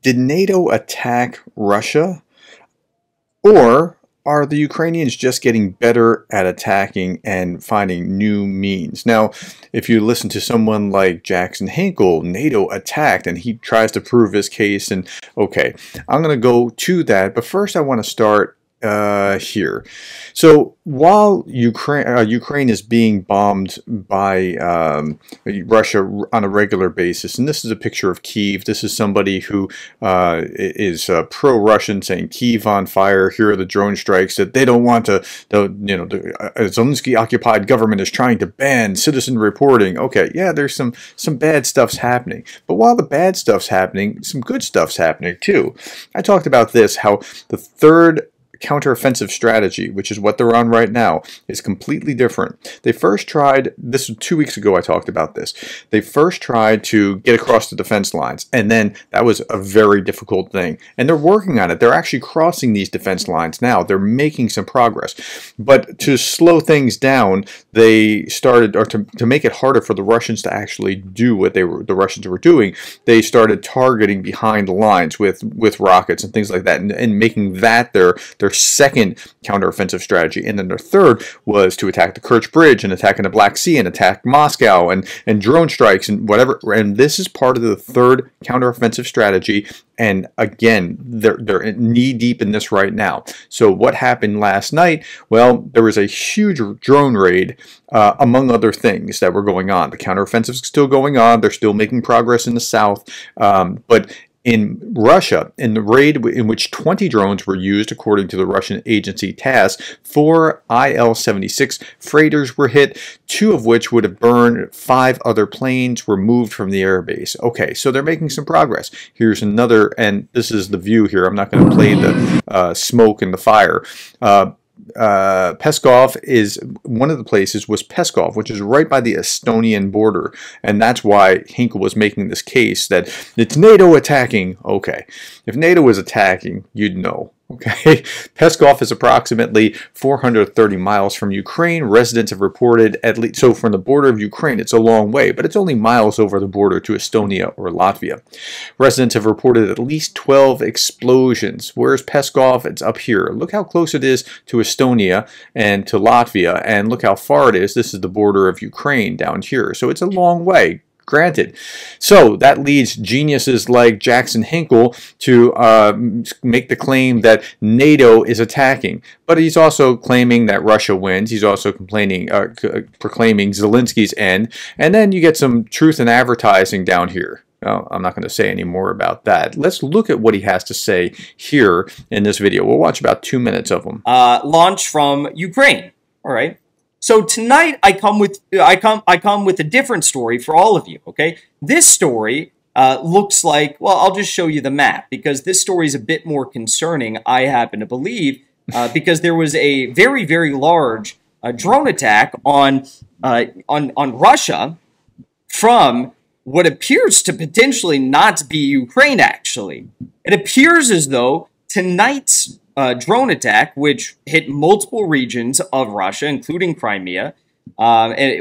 Did NATO attack Russia? Or are the Ukrainians just getting better at attacking and finding new means? Now, if you listen to someone like Jackson Hinkle, NATO attacked, and he tries to prove his case, and okay, I'm going to go to that, but first I want to start here. So while Ukraine is being bombed by Russia on a regular basis, and this is a picture of Kyiv. This is somebody who is pro-Russian, saying Kyiv on fire. Here are the drone strikes that they don't want to. The Zelensky-occupied government is trying to ban citizen reporting. Okay, yeah, there's some bad stuff's happening, but while the bad stuff's happening, some good stuff's happening too. I talked about this, how the third counteroffensive strategy, which is what they're on right now, is completely different. They first tried, this was 2 weeks ago I talked about this, they first tried to get across the defense lines, and then that was a very difficult thing. And they're working on it. They're actually crossing these defense lines now. They're making some progress. But to slow things down, they started, or to make it harder for the Russians to actually do what the Russians were doing, they started targeting behind the lines with rockets and things like that, and making that their second counteroffensive strategy. And then their third was to attack the Kerch Bridge and attack in the Black Sea and attack Moscow and drone strikes and whatever. And this is part of the third counteroffensive strategy. And again, they're knee deep in this right now. So what happened last night? Well, there was a huge drone raid, among other things that were going on. The counteroffensive is still going on. They're still making progress in the south. But in Russia, in the raid in which 20 drones were used, according to the Russian agency TASS, 4 IL-76 freighters were hit, 2 of which would have burned. 5 other planes were moved from the airbase. Okay, so they're making some progress. Here's another, and this is the view here. I'm not going to play the smoke and the fire. Peskov is one of the places was Peskov, which is right by the Estonian border, and that's why Hinkle was making this case that it's NATO attacking. Okay, if NATO was attacking, you'd know. Okay, Peskov is approximately 430 miles from Ukraine. Residents have reported at least, so from the border of Ukraine, it's a long way, but it's only miles over the border to Estonia or Latvia. Residents have reported at least 12 explosions. Where's Peskov? It's up here. Look how close it is to Estonia and to Latvia, and look how far it is. This is the border of Ukraine down here, so it's a long way. Granted. So that leads geniuses like Jackson Hinkle to make the claim that NATO is attacking. But he's also claiming that Russia wins. He's also proclaiming Zelensky's end. And then you get some truth in advertising down here. Well, I'm not going to say any more about that. Let's look at what he has to say here in this video. We'll watch about 2 minutes of him. Launch from Ukraine. All right. So tonight I come with a different story for all of you, okay? This story looks like, well, I'll just show you the map because this story is a bit more concerning, I happen to believe, because there was a very, very large drone attack on Russia from what appears to potentially not be Ukraine, actually. It appears as though tonight's drone attack, which hit multiple regions of Russia, including Crimea,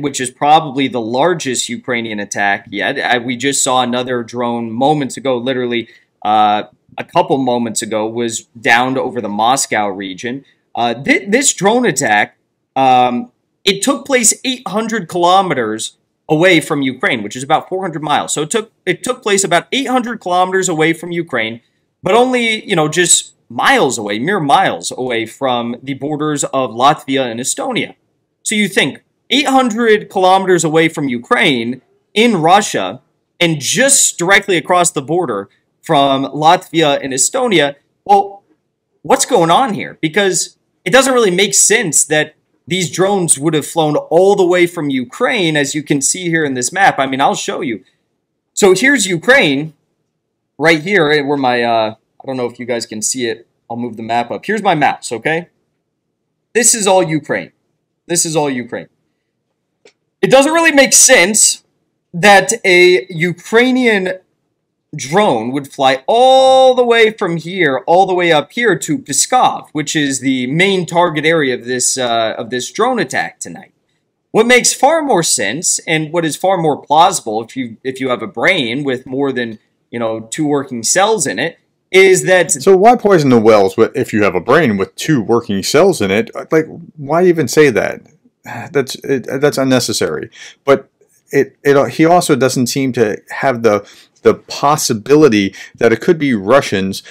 which is probably the largest Ukrainian attack yet. We just saw another drone moments ago, literally a couple moments ago, was downed over the Moscow region. This drone attack, it took place 800 kilometers away from Ukraine, which is about 400 miles. So it took place about 800 kilometers away from Ukraine, but only, just miles away, mere miles away from the borders of Latvia and Estonia. So you think 800 kilometers away from Ukraine in Russia and just directly across the border from Latvia and Estonia, well, what's going on here? Because it doesn't really make sense that these drones would have flown all the way from Ukraine, as you can see here in this map. I mean, I'll show you. So here's Ukraine right here, where my I don't know if you guys can see it. I'll move the map up. Here's my mouse, okay? This is all Ukraine. This is all Ukraine. It doesn't really make sense that a Ukrainian drone would fly all the way from here, all the way up here to Pskov, which is the main target area of this drone attack tonight. What makes far more sense, and what is far more plausible, if you have a brain with more than two working cells in it, is that... So why poison the wells if you have a brain with 2 working cells in it? Like, why even say that? That's unnecessary. But he also doesn't seem to have the possibility that it could be Russians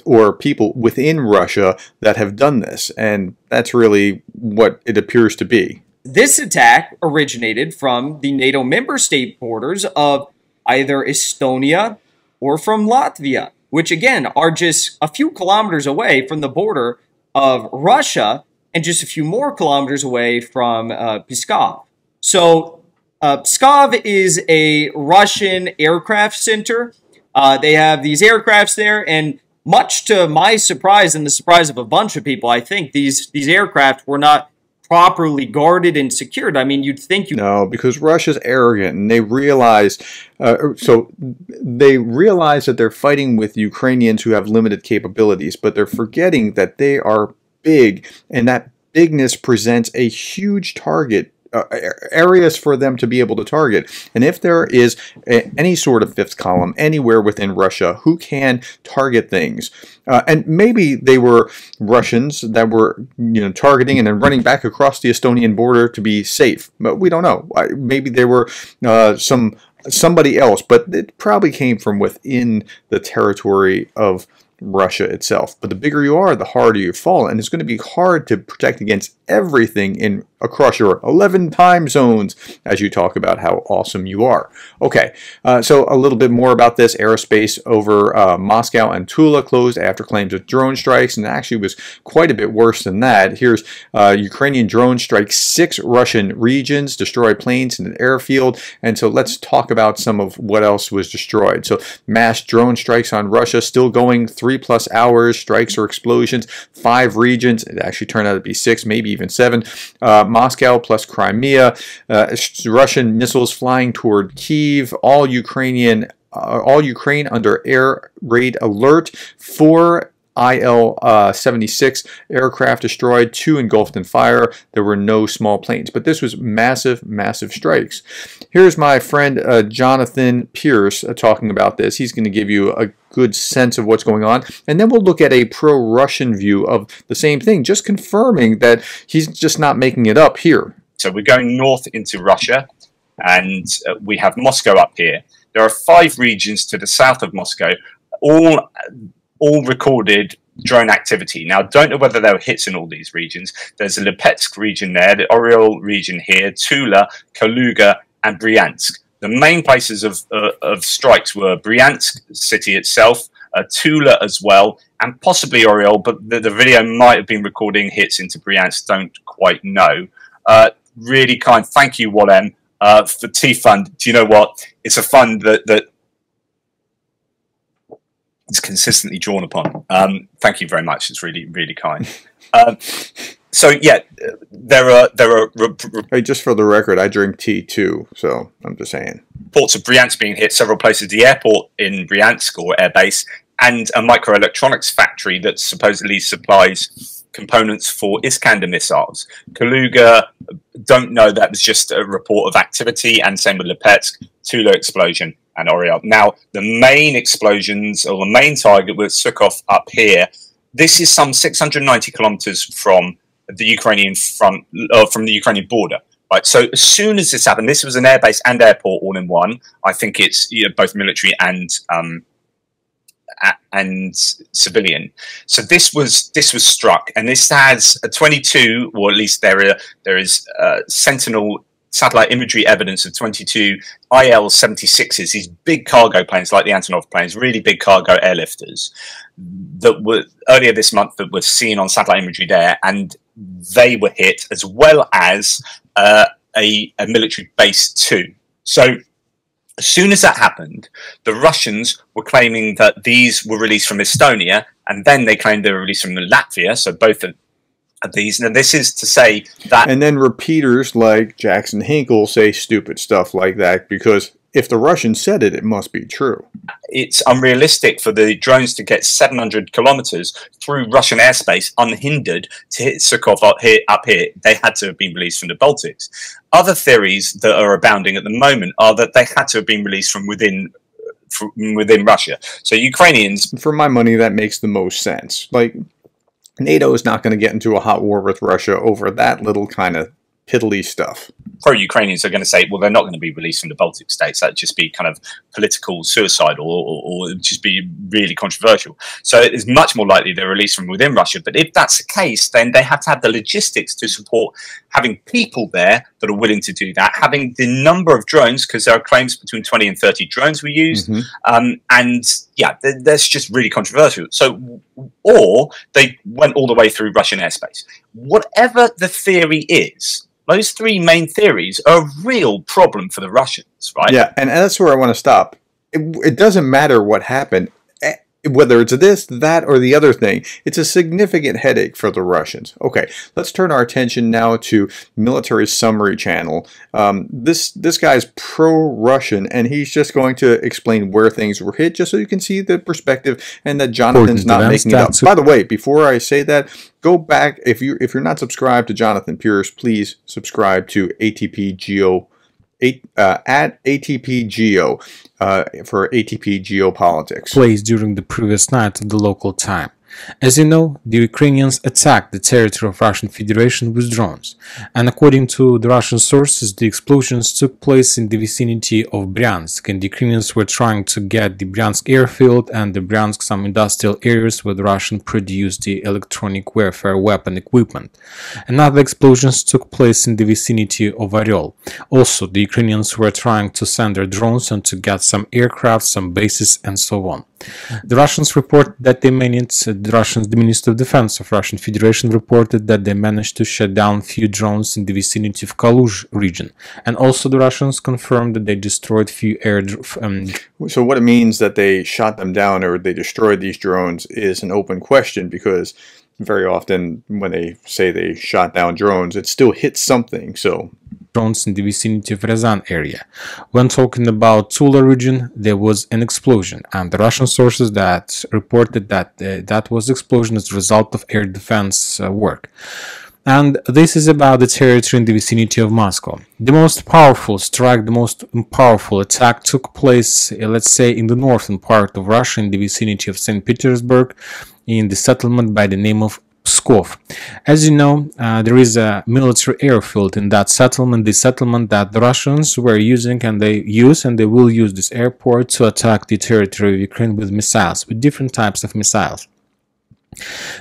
or people within Russia that have done this, and that's really what it appears to be. This attack originated from the NATO member state borders of either Estonia or from Latvia, which again are just a few kilometers away from the border of Russia and just a few more kilometers away from Pskov. So Pskov is a Russian aircraft center. They have these aircrafts there, and much to my surprise and the surprise of a bunch of people, I think these aircraft were not properly guarded and secured. I mean, you'd think you... No, because Russia's arrogant, and they realize... they realize that they're fighting with Ukrainians who have limited capabilities, but they're forgetting that they are big, and that bigness presents a huge target, areas for them to be able to target. And if there is any sort of fifth column anywhere within Russia who can target things, and maybe they were Russians that were targeting and then running back across the Estonian border to be safe, but we don't know. Maybe they were somebody else, but it probably came from within the territory of Russia itself. But the bigger you are, the harder you fall, and it's going to be hard to protect against everything across your 11 time zones as you talk about how awesome you are. Okay, so a little bit more about this. Aerospace over Moscow and Tula closed after claims of drone strikes, and actually was quite a bit worse than that. Here's Ukrainian drone strikes 6 Russian regions, destroyed planes in an airfield, and so let's talk about some of what else was destroyed. So mass drone strikes on Russia still going 3+ hours, strikes or explosions, 5 regions. It actually turned out to be 6, maybe even 7. Moscow plus Crimea, Russian missiles flying toward Kyiv, all Ukraine under air raid alert. 4 IL-76 aircraft destroyed, 2 engulfed in fire. There were no small planes, but this was massive strikes. Here's my friend Jonathan Pierce talking about this. He's going to give you a good sense of what's going on, and then we'll look at a pro-Russian view of the same thing, just confirming that he's just not making it up here. So we're going north into Russia, and we have Moscow up here. There are 5 regions to the south of Moscow, all recorded drone activity. Now, don't know whether there were hits in all these regions. There's the Lipetsk region there, the Oriol region here, Tula, Kaluga, and Bryansk. The main places of strikes were Bryansk city itself, Tula as well, and possibly Oriol, but the video might have been recording hits into Bryansk, don't quite know. Really kind. Thank you, Walem, for T-Fund. Do you know what? It's a fund that is consistently drawn upon. Thank you very much. It's really, really kind. So yeah, there are Hey, just for the record, I drink tea too, so I'm just saying. Reports of Bryansk being hit, several places, the airport in Bryansk or airbase, and a microelectronics factory that supposedly supplies components for Iskander missiles. Kaluga, don't know, that was just a report of activity, and same with Lipetsk, Tula explosion, and Oriol. Now, the main explosions, or the main target was Sukhov up here. This is some 690 kilometers from the Ukrainian front, from the Ukrainian border. Right, so as soon as this happened, this was an airbase and airport all in one. I think it's both military and civilian. So this was struck, and this has a 22, or at least there is Sentinel satellite imagery evidence of 22 IL-76s, these big cargo planes like the Antonov planes, really big cargo airlifters that were earlier this month that were seen on satellite imagery there, and they were hit, as well as a military base too. So as soon as that happened, the Russians were claiming that these were released from Estonia, and then they claimed they were released from Latvia, so both of these. Now, this is to say that... And then repeaters like Jackson Hinkle say stupid stuff like that, because if the Russians said it, it must be true. It's unrealistic for the drones to get 700 kilometers through Russian airspace unhindered to hit Sukhov up here. They had to have been released from the Baltics. Other theories that are abounding at the moment are that they had to have been released from within from within Russia. So Ukrainians, For my money, that makes the most sense. Like, NATO is not going to get into a hot war with Russia over that little kind of piddly stuff. pro-Ukrainians are going to say, well, they're not going to be released from the Baltic states. That'd just be kind of political suicide, or it'd just be really controversial. So it's much more likely they're released from within Russia. But if that's the case, then they have to have the logistics to support having people there that are willing to do that, having the number of drones, because there are claims between 20 and 30 drones were used. And yeah, that's just really controversial. So, or they went all the way through Russian airspace. Whatever the theory is, those three main theories are a real problem for the Russians, right? Yeah, and that's where I want to stop. It doesn't matter what happened, whether it's this, that, or the other thing. It's a significant headache for the Russians. Okay, let's turn our attention now to Military Summary Channel. This guy's pro-Russian, and he's just going to explain where things were hit, just so you can see the perspective, and that Jonathan's not making it up. By the way, before I say that, go back, if you're not subscribed to Jonathan Pierce, please subscribe to ATP Geo at ATP Geo for ATP Geopolitics. Plays during the previous night of the local time. As you know, the Ukrainians attacked the territory of Russian Federation with drones, and according to the Russian sources, the explosions took place in the vicinity of Bryansk, and the Ukrainians were trying to get the Bryansk airfield and the Bryansk some industrial areas where the Russians produced the electronic warfare weapon equipment. Another explosions took place in the vicinity of Oryol. Also, the Ukrainians were trying to send their drones and to get some aircraft, some bases, and so on. The Russians report that they managed, the Minister of Defense of Russian Federation reported that they managed to shut down few drones in the vicinity of Kalush region, and also the Russians confirmed that they destroyed few air. So what it means that they shot them down or they destroyed these drones is an open question, because very often when they say they shot down drones, it still hits something. So drones in the vicinity of Ryazan area. When talking about Tula region, there was an explosion, and the Russian sources that reported that that was explosion as a result of air defense work. And this is about the territory in the vicinity of Moscow. The most powerful strike, the most powerful attack took place, let's say, in the northern part of Russia, in the vicinity of St. Petersburg, in the settlement by the name of Pskov. As you know, there is a military airfield in that settlement, the settlement that the Russians were using, and they use and they will use this airport to attack the territory of Ukraine with missiles, with different types of missiles.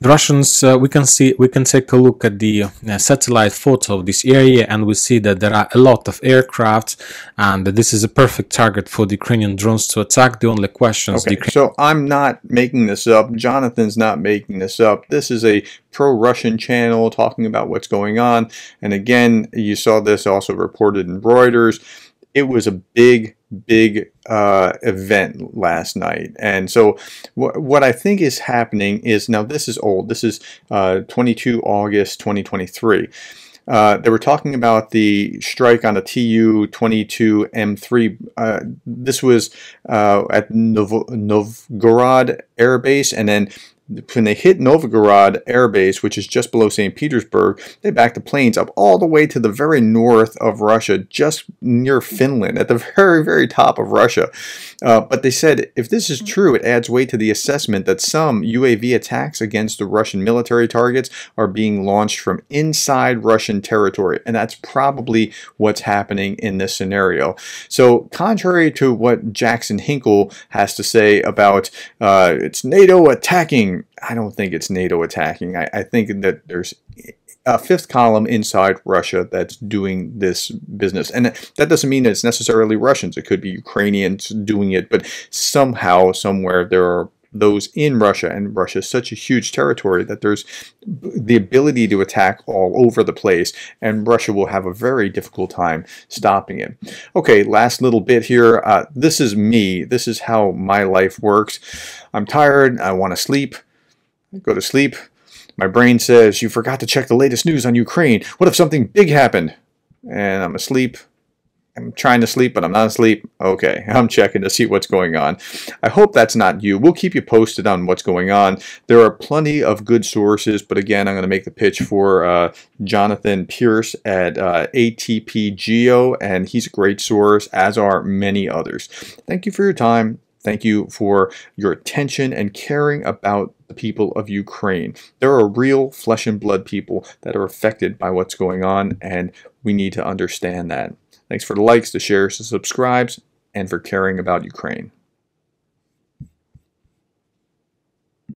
The Russians, we can take a look at the satellite photo of this area, and we see that there are a lot of aircraft, and this is a perfect target for the Ukrainian drones to attack. The only questions. Okay, so I'm not making this up. Jonathan's not making this up. This is a pro-Russian channel talking about what's going on. And again, you saw this also reported in Reuters. It was a big event last night. And so what I think is happening is, now this is old, this is 22 August 2023. They were talking about the strike on the Tu-22M3. This was at Novgorod Air Base, and then when they hit Novgorod Air Base, which is just below St. Petersburg, they backed the planes up all the way to the very north of Russia, just near Finland, at the very, very top of Russia. But they said, if this is true, it adds weight to the assessment that some UAV attacks against the Russian military targets are being launched from inside Russian territory. And that's probably what's happening in this scenario. So contrary to what Jackson Hinkle has to say about it's NATO attacking, I don't think it's NATO attacking. I think that there's a fifth column inside Russia that's doing this business. And that doesn't mean that it's necessarily Russians. It could be Ukrainians doing it, but somehow, somewhere, there are those in Russia, and Russia is such a huge territory that there's the ability to attack all over the place, and Russia will have a very difficult time stopping it. Okay, last little bit here. This is me. This is how my life works. I'm tired. I want to sleep. I go to sleep. My brain says, you forgot to check the latest news on Ukraine. What if something big happened? And I'm asleep. I'm trying to sleep, but I'm not asleep. Okay, I'm checking to see what's going on. I hope that's not you. We'll keep you posted on what's going on. There are plenty of good sources, but again, I'm going to make the pitch for Jonathan Pierce at ATP Geo, and he's a great source, as are many others. Thank you for your time. Thank you for your attention and caring about the people of Ukraine. There are real flesh and blood people that are affected by what's going on, and we need to understand that. Thanks for the likes, the shares, the subscribes, and for caring about Ukraine.